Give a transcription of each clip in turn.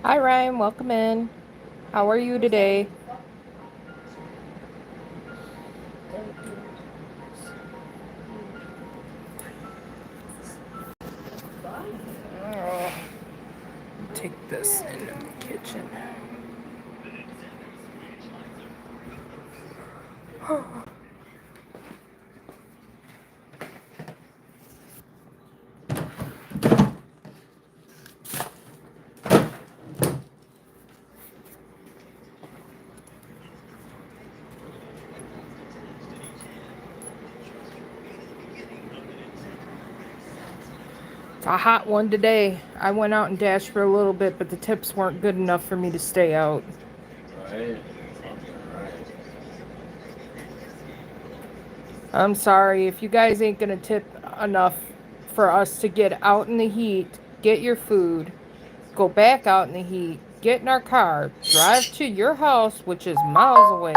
Hi Ryan, welcome in. How are you today? Oh, take this into the kitchen. It's a hot one today. I went out and dashed for a little bit, but the tips weren't good enough for me to stay out. Right. I'm sorry, if you guys ain't gonna tip enough for us to get out in the heat, get your food, go back out in the heat, get in our car, drive to your house, which is miles away,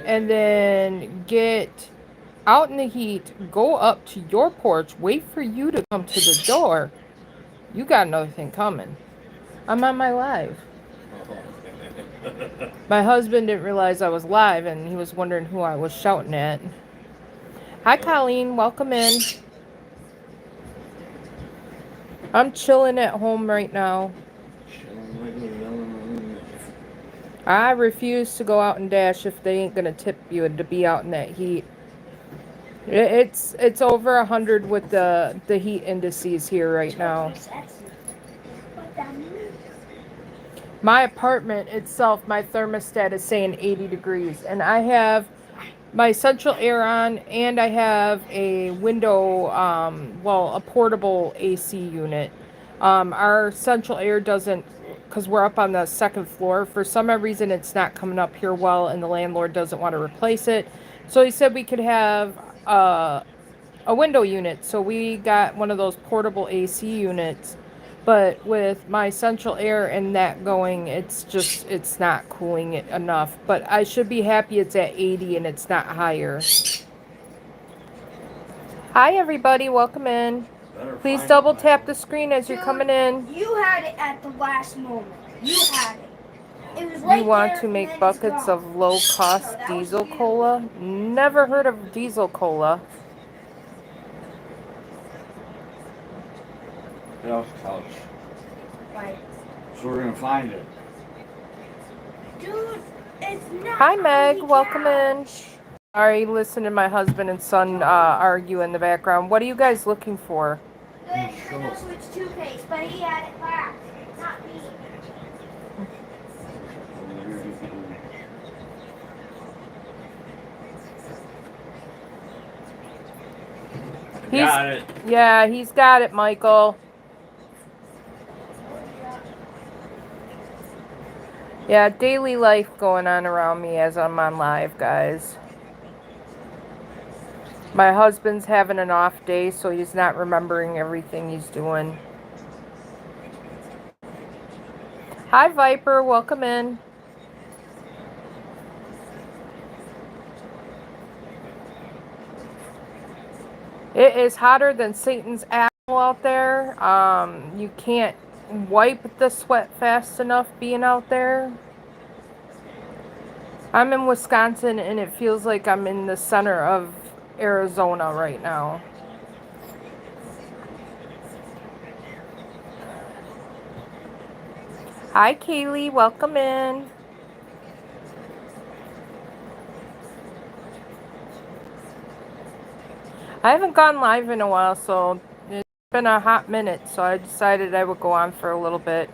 and then get out in the heat, go up to your porch, wait for you to come to the door. You got another thing coming. I'm on my live. My husband didn't realize I was live and he was wondering who I was shouting at. Hi, Colleen. Welcome in. I'm chilling at home right now. I refuse to go out and dash if they ain't gonna tip you to be out in that heat. It's over 100 with the heat indices here right now. My apartment itself, my thermostat is saying 80 degrees, and I have my central air on, and I have a window, a portable AC unit. Our central air doesn't, because we're up on the second floor. For some reason, it's not coming up here well, and the landlord doesn't want to replace it. So he said we could have a window unit. So we got one of those portable AC units. But with my central air and that going, it's not cooling it enough. But I should be happy it's at 80 and it's not higher. Hi, everybody. Welcome in. Please double tap the screen as you're coming in. You had it at the last moment. You had it. It was right You want there, to and make then it's buckets gone. of low-cost diesel cola? Never heard of diesel cola. Get off the couch. Right. So we're gonna find it. Dude, it's not. Hi, Meg. on the Welcome in. couch. Sorry, listen to my husband and son argue in the background. What are you guys looking for? Good, I know so it's toothpaste, but he had it last. Not me. Got it. Yeah, he's got it, Michael. Yeah, daily life going on around me as I'm on live, guys. My husband's having an off day, so he's not remembering everything he's doing. Hi, Viper. Welcome in. It is hotter than Satan's apple out there. You can't wipe the sweat fast enough being out there. I'm in Wisconsin, and it feels like I'm in the center of Arizona right now. Hi, Kaylee. Welcome in. I haven't gone live in a while, so it's been a hot minute, so I decided I would go on for a little bit.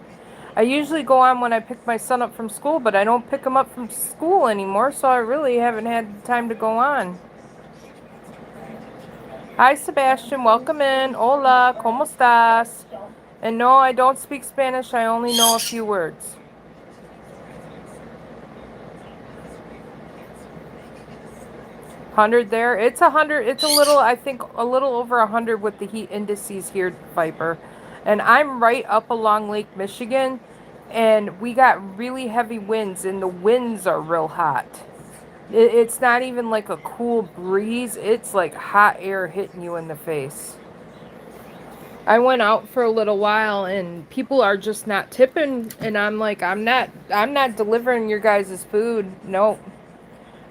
I usually go on when I pick my son up from school, but I don't pick him up from school anymore, so I really haven't had time to go on. Hi, Sebastian. Welcome in. Hola. ¿Cómo estás? And no, I don't speak Spanish. I only know a few words. $100 there. It's 100. It's a little, I think, a little over 100 with the heat indices here, Viper. And I'm right up along Lake Michigan, and we got really heavy winds, and the winds are real hot. It's not even like a cool breeze. It's like hot air hitting you in the face. I went out for a little while and people are just not tipping, and I'm like, I'm not delivering your guys' food. Nope.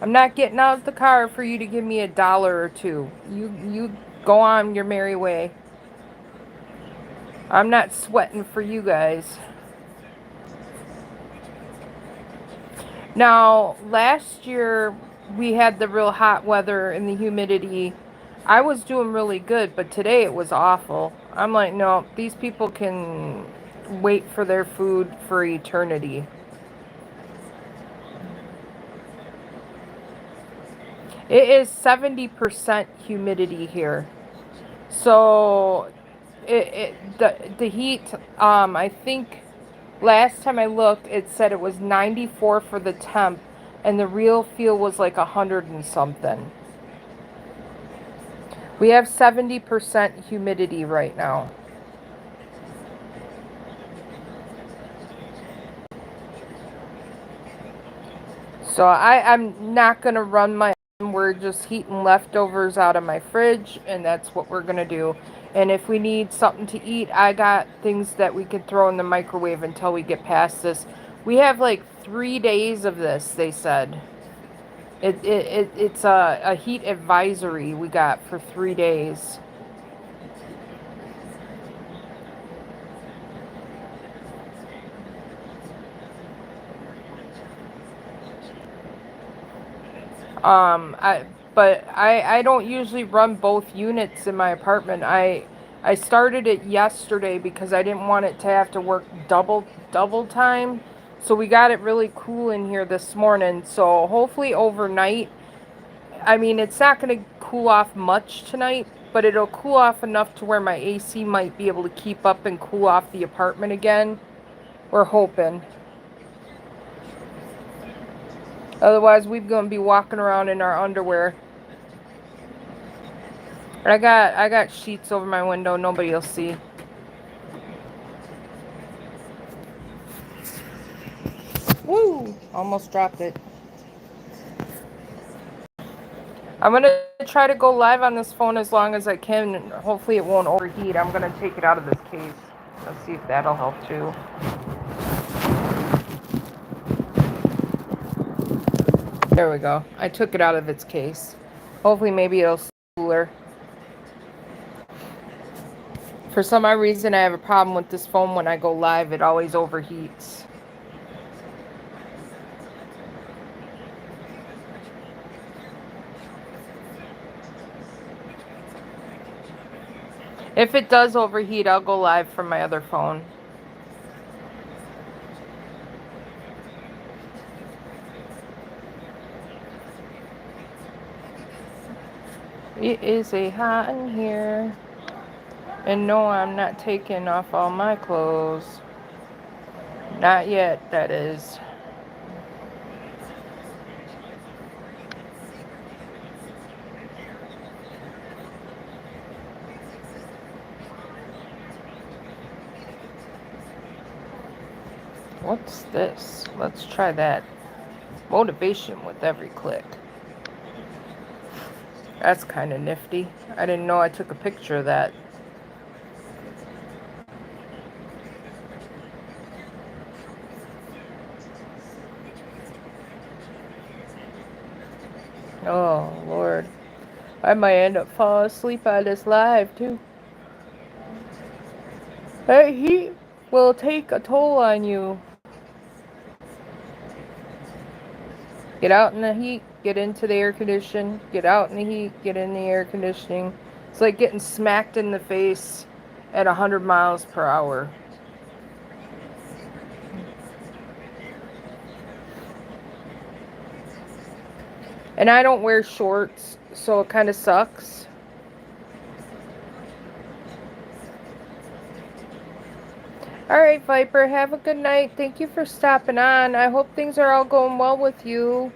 I'm not getting out of the car for you to give me $1 or two. You go on your merry way. I'm not sweating for you guys. Now, last year we had the real hot weather and the humidity. I was doing really good, but today it was awful. I'm like, no, these people can wait for their food for eternity. It is 70% humidity here. So the heat, I think last time I looked, it said it was 94 for the temp, and the real feel was like 100 and something. We have 70% humidity right now. So I'm not going to run my oven. We're just heating leftovers out of my fridge, and that's what we're going to do. And if we need something to eat, I got things that we could throw in the microwave until we get past this. We have like 3 days of this, they said. It's a heat advisory we got for 3 days. I but I don't usually run both units in my apartment. I started it yesterday because I didn't want it to have to work double time. So we got it really cool in here this morning. So hopefully overnight, I mean, it's not going to cool off much tonight, but it'll cool off enough to where my AC might be able to keep up and cool off the apartment again. We're hoping. Otherwise, we're going to be walking around in our underwear. I got sheets over my window. Nobody will see. Woo! Almost dropped it. I'm going to try to go live on this phone as long as I can. And hopefully it won't overheat. I'm going to take it out of this case. Let's see if that'll help too. There we go. I took it out of its case. Hopefully maybe it'll stay cooler. For some odd reason, I have a problem with this phone when I go live. It always overheats. If it does overheat, I'll go live from my other phone. It is a hot in here. And no, I'm not taking off all my clothes. Not yet, that is. What's this? Let's try that. Motivation with every click. That's kind of nifty. I didn't know I took a picture of that. Oh, Lord. I might end up falling asleep on this live, too. That heat will take a toll on you. Get out in the heat, get into the air conditioning. Get out in the heat, get in the air conditioning. It's like getting smacked in the face at 100 miles per hour. And I don't wear shorts, so it kind of sucks. Alright, Viper, have a good night. Thank you for stopping on. I hope things are all going well with you.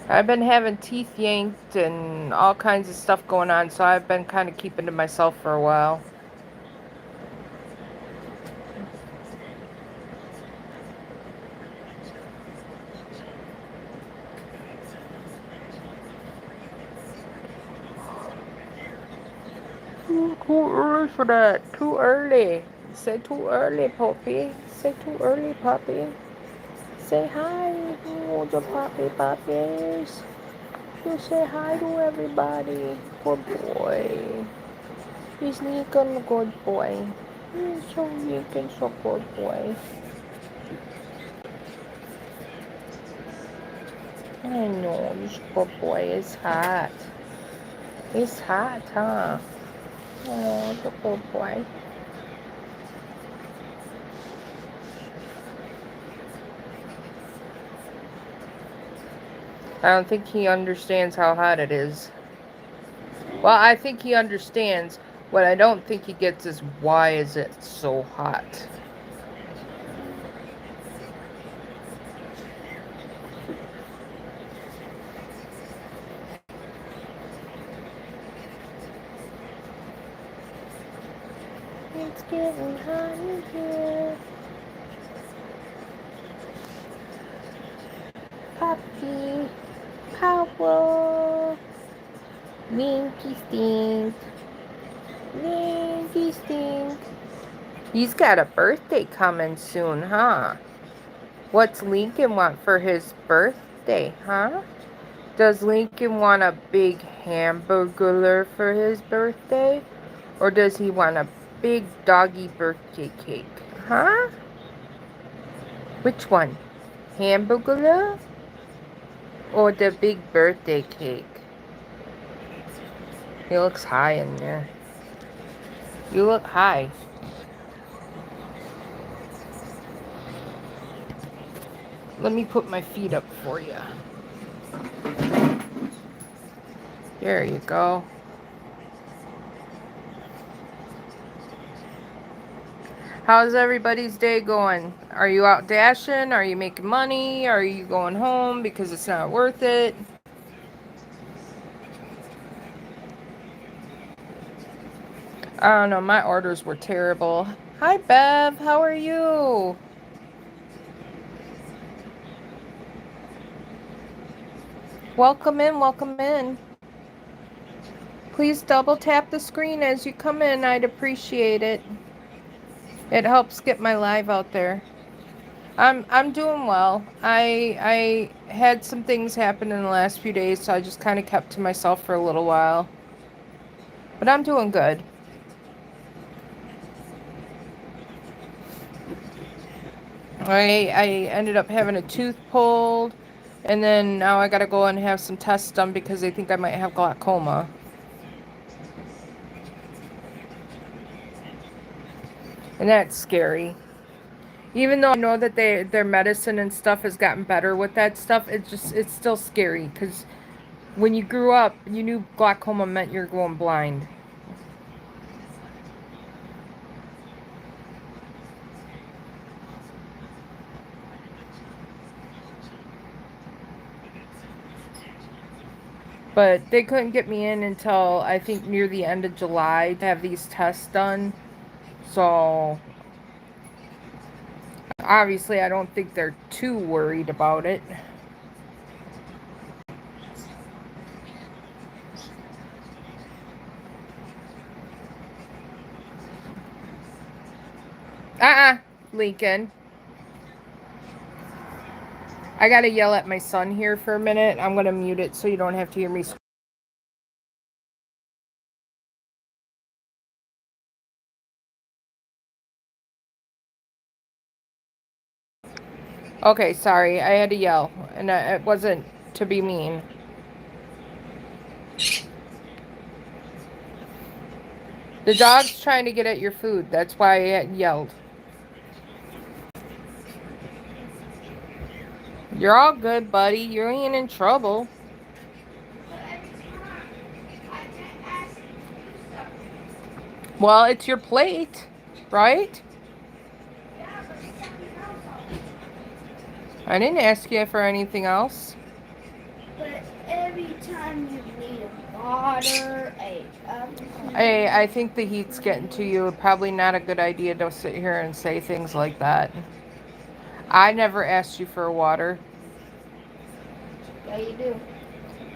I've been having teeth yanked and all kinds of stuff going on, so I've been kind of keeping to myself for a while. Too early for that. Too early. Say too early, puppy. Say too early, puppy. Say hi, all the puppy puppies. You say hi to everybody. Good boy. He's Negan, good boy. He's so Negan, so good boy. I know, he's a good boy. It's hot. It's hot, huh? Oh, it's a good boy. I don't think he understands how hot it is. Well, I think he understands. What I don't think he gets is why is it so hot? It's getting hot in here. Puppy. Power. Winky stink. Winky stink. He's got a birthday coming soon, huh? What's Lincoln want for his birthday, huh? Does Lincoln want a big hamburger for his birthday? Or does he want a big doggy birthday cake, huh? Which one? Hamburger? Or the big birthday cake? He looks high in there. You look high. Let me put my feet up for you. There you go. How's everybody's day going? Are you out dashing? Are you making money? Are you going home because it's not worth it? I don't know. My orders were terrible. Hi, Bev. How are you? Welcome in. Welcome in. Please double tap the screen as you come in. I'd appreciate it. It helps get my live out there. I'm doing well. I had some things happen in the last few days, so I just kind of kept to myself for a little while. But I'm doing good. I ended up having a tooth pulled, and then now I gotta go and have some tests done because they think I might have glaucoma. And that's scary. Even though I know that their medicine and stuff has gotten better with that stuff, it's still scary because when you grew up, you knew glaucoma meant you're going blind. But they couldn't get me in until I think near the end of July to have these tests done. So obviously I don't think they're too worried about it. Lincoln. I gotta yell at my son here for a minute. I'm gonna mute it so you don't have to hear me. Okay, sorry. I had to yell, and it wasn't to be mean. The dog's trying to get at your food. That's why I yelled. You're all good, buddy. You ain't in trouble. Well, it's your plate, right? I didn't ask you for anything else. But every time you need water, Hey, I think the heat's getting to you. Probably not a good idea to sit here and say things like that. I never asked you for water. Yeah, you do.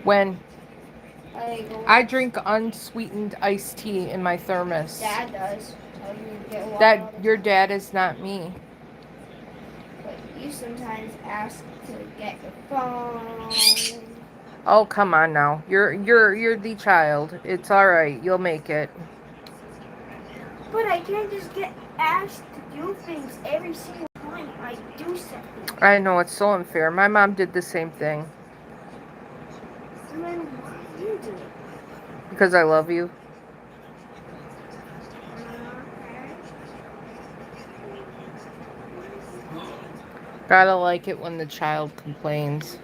When? I go. I drink unsweetened iced tea in my thermos. Dad does. Tell you to get water all That the your time. dad is not me. But you sometimes ask to get your phone. Oh, come on now. You're the child. It's all right. You'll make it. But I can't just get asked to do things every single time I do something. I know it's so unfair. My mom did the same thing And then why do you do it? because I love you. Gotta like it when the child complains.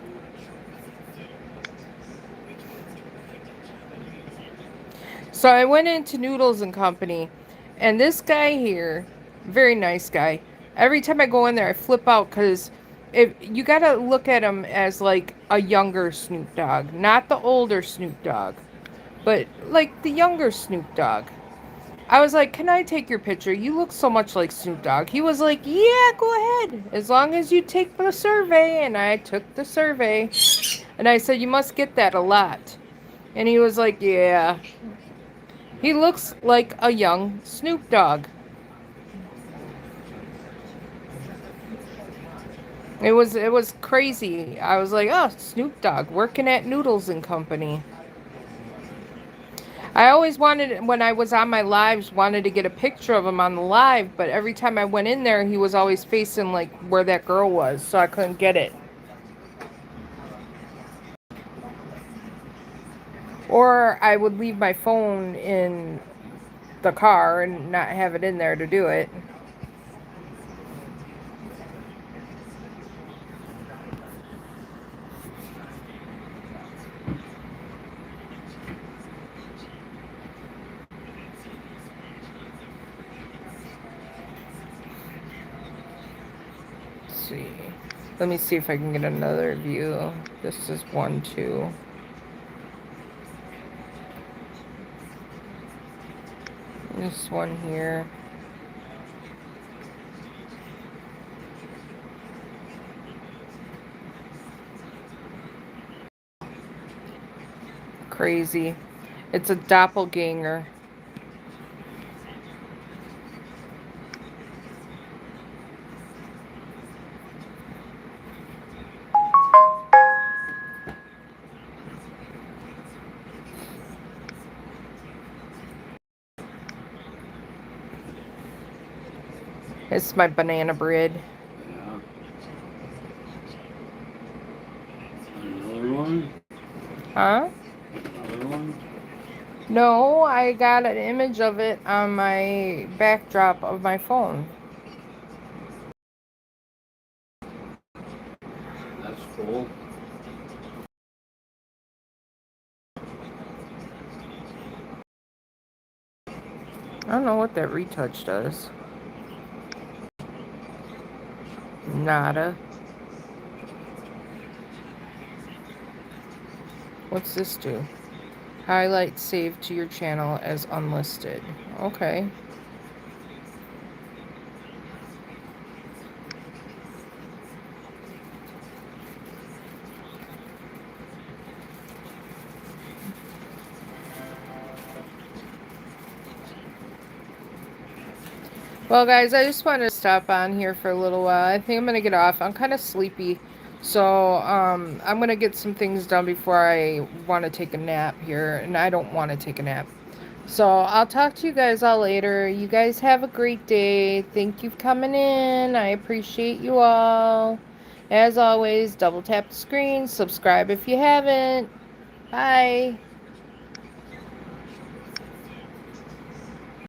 So I went into Noodles and Company, and this guy here, very nice guy. Every time I go in there, I flip out because if you gotta look at him as like a younger Snoop Dogg, not the older Snoop Dogg, but like the younger Snoop Dogg. I was like, "Can I take your picture? You look so much like Snoop Dogg." He was like, "Yeah, go ahead, as long as you take the survey." And I took the survey, and I said, "You must get that a lot." And he was like, "Yeah." He looks like a young Snoop Dogg. It was crazy. I was like, "Oh, Snoop Dogg working at Noodles and Company." I always wanted, when I was on my lives, wanted to get a picture of him on the live, but every time I went in there, he was always facing like where that girl was, so I couldn't get it. Or I would leave my phone in the car and not have it in there to do it. Let's see. Let me see if I can get another view. This is 1, 2. This one here. Crazy. It's a doppelganger. It's my banana bread. Yeah. Another one? Huh? Another one? No, I got an image of it on my backdrop of my phone. That's cool. I don't know what that retouch does. Nada. What's this do? Highlight saved to your channel as unlisted. Okay. Well, guys, I just wanted to stop on here for a little while. I think I'm going to get off. I'm kind of sleepy. So, I'm going to get some things done before I want to take a nap here. And I don't want to take a nap. So, I'll talk to you guys all later. You guys have a great day. Thank you for coming in. I appreciate you all. As always, double tap the screen. Subscribe if you haven't. Bye.